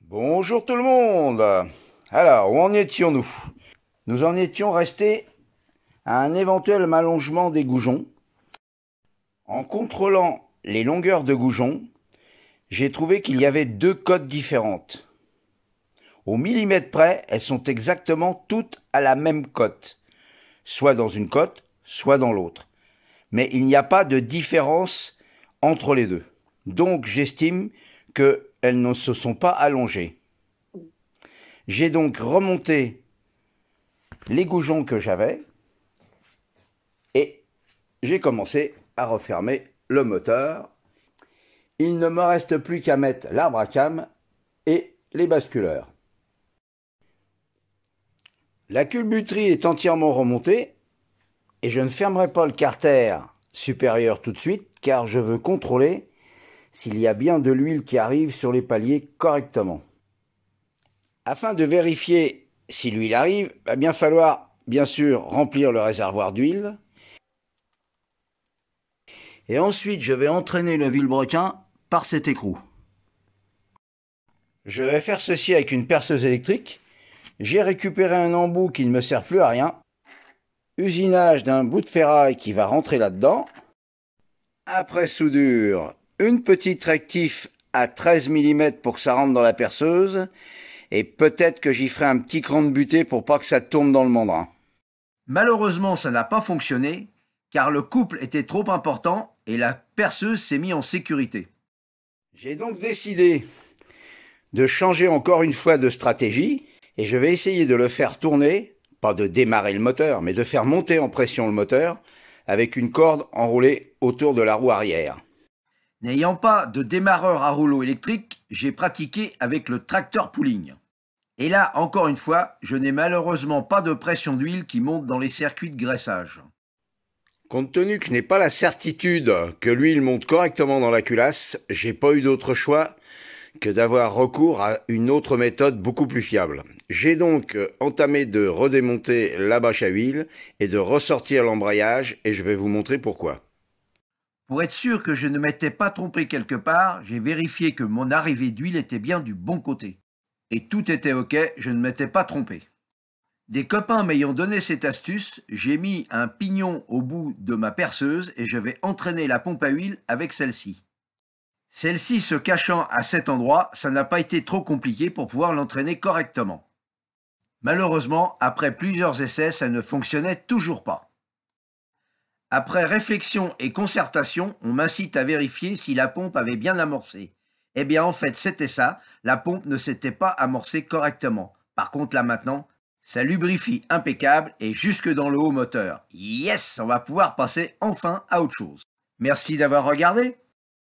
Bonjour tout le monde. Alors, où en étions-nous? Nous en étions restés à un éventuel allongement des goujons. En contrôlant les longueurs de goujons, j'ai trouvé qu'il y avait deux cotes différentes. Au millimètre près, elles sont exactement toutes à la même cote, soit dans une cote, soit dans l'autre. Mais il n'y a pas de différence entre les deux. Donc j'estime qu'elles ne se sont pas allongées. J'ai donc remonté les goujons que j'avais et j'ai commencé à refermer le moteur. Il ne me reste plus qu'à mettre l'arbre à cam et les basculeurs. La culbuterie est entièrement remontée et je ne fermerai pas le carter supérieur tout de suite car je veux contrôler s'il y a bien de l'huile qui arrive sur les paliers correctement. Afin de vérifier si l'huile arrive, il va bien falloir, bien sûr, remplir le réservoir d'huile. Et ensuite, je vais entraîner le vilebrequin par cet écrou. Je vais faire ceci avec une perceuse électrique. J'ai récupéré un embout qui ne me sert plus à rien. Usinage d'un bout de ferraille qui va rentrer là-dedans. Après soudure, une petite rectif à 13 mm pour que ça rentre dans la perceuse. Et peut-être que j'y ferai un petit cran de butée pour pas que ça tombe dans le mandrin. Malheureusement, ça n'a pas fonctionné, car le couple était trop important et la perceuse s'est mise en sécurité. J'ai donc décidé de changer encore une fois de stratégie, et je vais essayer de le faire tourner, pas de démarrer le moteur, mais de faire monter en pression le moteur, avec une corde enroulée autour de la roue arrière. N'ayant pas de démarreur à rouleau électrique, j'ai pratiqué avec le tracteur pooling. Et là, encore une fois, je n'ai malheureusement pas de pression d'huile qui monte dans les circuits de graissage. Compte tenu que je n'ai pas la certitude que l'huile monte correctement dans la culasse, j'ai pas eu d'autre choix que d'avoir recours à une autre méthode beaucoup plus fiable. J'ai donc entamé de redémonter la bâche à huile et de ressortir l'embrayage et je vais vous montrer pourquoi. Pour être sûr que je ne m'étais pas trompé quelque part, j'ai vérifié que mon arrivée d'huile était bien du bon côté. Et tout était ok, je ne m'étais pas trompé. Des copains m'ayant donné cette astuce, j'ai mis un pignon au bout de ma perceuse et je vais entraîner la pompe à huile avec celle-ci. Celle-ci se cachant à cet endroit, ça n'a pas été trop compliqué pour pouvoir l'entraîner correctement. Malheureusement, après plusieurs essais, ça ne fonctionnait toujours pas. Après réflexion et concertation, on m'incite à vérifier si la pompe avait bien amorcé. Eh bien en fait c'était ça, la pompe ne s'était pas amorcée correctement. Par contre là maintenant, ça lubrifie impeccable et jusque dans le haut moteur. Yes, on va pouvoir passer enfin à autre chose. Merci d'avoir regardé.